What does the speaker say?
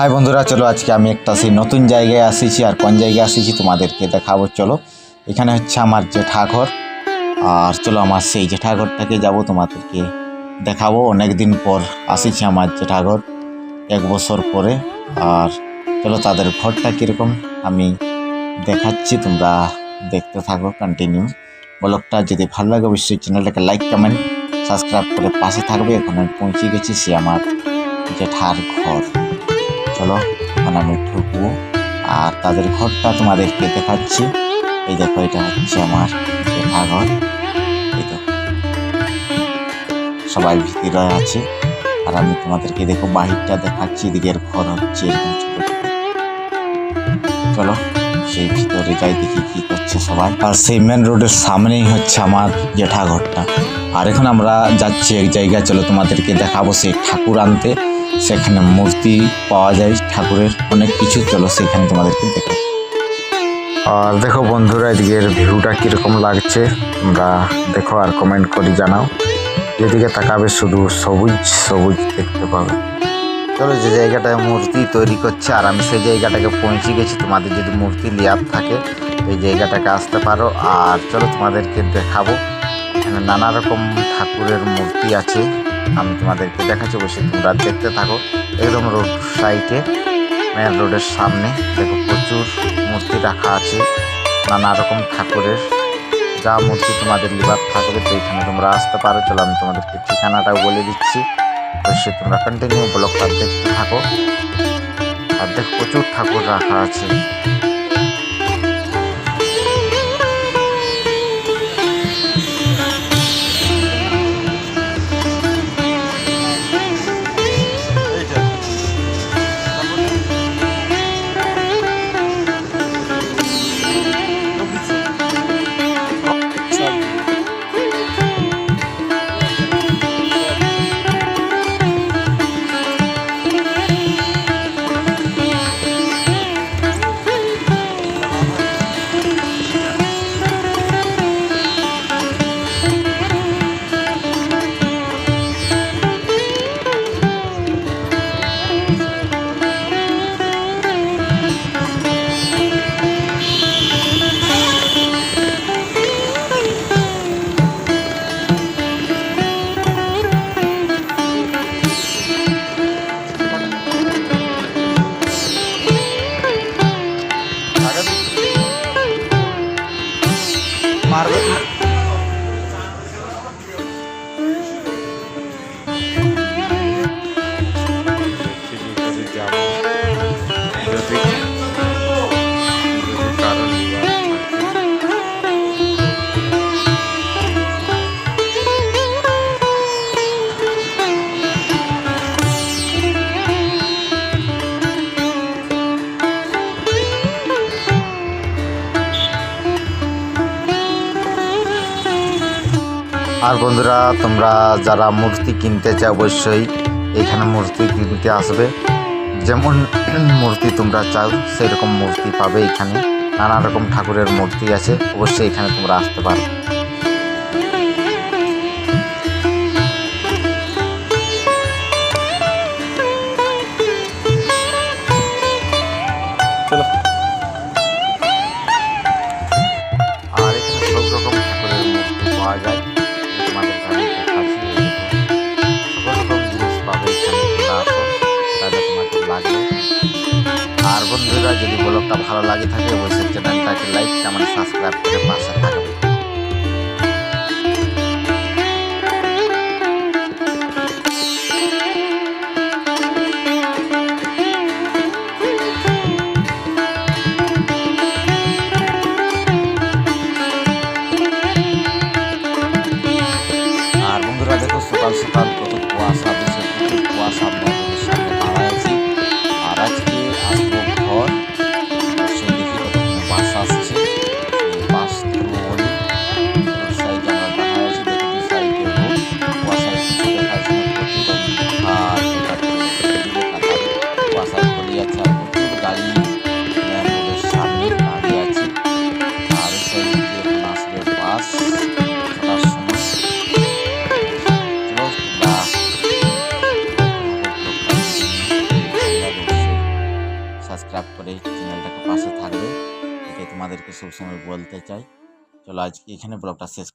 High বন্ধুরা, চলো আজকে আমি একটা সেই নতুন জায়গায় আসিছি। আর কোন জায়গায় আসিছি তোমাদেরকে দেখাবো। চলো, এখানে হচ্ছে আমার জেঠাঘর। আর চলো আমার সেই জেঠাঘরটাকে যাব, তোমাদেরকে দেখাবো। অনেক দিন পর আসিছি আমার জেঠাঘর, 1 বছর পরে। আর চলো তাদের ঘরটা কীরকম আমি দেখাচ্ছি, তোমরা দেখতে থাকো কন্টিনিউ। ব্লগটা যদি ভালো লাগে অবশ্যই চ্যানেলটাকে লাইক কমেন্ট সাবস্ক্রাইব করে পাশে থাকবে। এখন আমি পৌঁছে গেছি সে আমার জেঠার ঘর। চলো এখন আমি ঢুকবো আর তাদের ঘরটা তোমাদেরকে দেখাচ্ছি। এই দেখো, এটা হচ্ছে আমার জেঠা ঘর। এই তো সবাই ভিতরে আছে আর আমি তোমাদেরকে দেখো বাহিরটা দেখাচ্ছি। এদিকের ঘর হচ্ছে এরকম ছোট ছোট। চলো সেই ভিতরে যাই, দেখি কি করছে সবাই। আর সেই মেন রোডের সামনেই হচ্ছে আমার জেঠা ঘরটা। আর এখন আমরা যাচ্ছি এক জায়গায়, চলো তোমাদেরকে দেখাবো সেই ঠাকুর আনতে। সেখানে মূর্তি পাওয়া যায় ঠাকুরের অনেক কিছু। চলো সেখানে তোমাদেরকে দেখো। আর দেখো বন্ধুরা, এদিকের ভিউটা কীরকম লাগছে তোমরা দেখো আর কমেন্ট করে জানাও। যেদিকে তাকাবে শুধু সবুজ সবুজ দেখতে পাবে। চলো, যে জায়গাটায় মূর্তি তৈরি করছে আর আমি সেই জায়গাটাকে পৌঁছে গেছি। তোমাদের যদি মূর্তি লিয়ার থাকে এই জায়গাটাকে আসতে পারো। আর চলো তোমাদেরকে দেখাবো, এখানে নানা রকম ঠাকুরের মূর্তি আছে। আমি তোমাদেরকে দেখাচ্ছি, অবশ্যই তোমরা দেখতে থাকো। একদম রোড সাইডে মেন রোডের সামনে দেখো প্রচুর মূর্তি রাখা আছে নানা রকম ঠাকুরের। যা মূর্তি তোমাদের লিবার থাকবে তো এখানে তোমরা আসতে পারো। চলো আমি তোমাদেরকে ঠিকানাটাও বলে দিচ্ছি, অবশ্যই তোমরা কন্টিনিউ ব্লগটা দেখতে থাকো। আর দেখো প্রচুর ঠাকুর রাখা আছে। আর বন্ধুরা, তোমরা যারা মূর্তি কিনতে চাও অবশ্যই এখানে মূর্তি কিনতে আসবে। যেমন মূর্তি তোমরা চাও সেই রকম মূর্তি পাবে এখানে। নানা রকম ঠাকুরের মূর্তি আছে, অবশ্যই এখানে তোমরা আসতে পারো। চলো, আর এখানে সব রকম ঠাকুরের মূর্তি পাওয়া যায়। তোমাদেরকে আমি দেখাচ্ছি, সকল রকম জিনিস পাবে এখানে। তোমরা আসো, তাহলে তোমাদের লাগবে। আর বন্ধুরা, যদি ব্লগটা ভালো লাগে থাকে অবশ্যই চ্যানেলটাকে লাইক কমেন্ট সাবস্ক্রাইব করে পাশে থাকবে। আর বন্ধুরা দেখো, সকাল সকাল কত কুয়াশা দিচ্ছে, প্রচুর কুয়াশা। আপনাদের সামনে দাঁড়ায় আছি আর আজকে আসবো ঘর। অবশ্যই দেখি কতক্ষণে বাস আসছে, এই বাস ধরবো বলি। সাবস্ক্রাইব করে চ্যানেলটাকে পাশে থাকবে, এটাই তোমাদেরকে সবসময় বলতে চাই। চলো আজকে এখানে ব্লগটা শেষ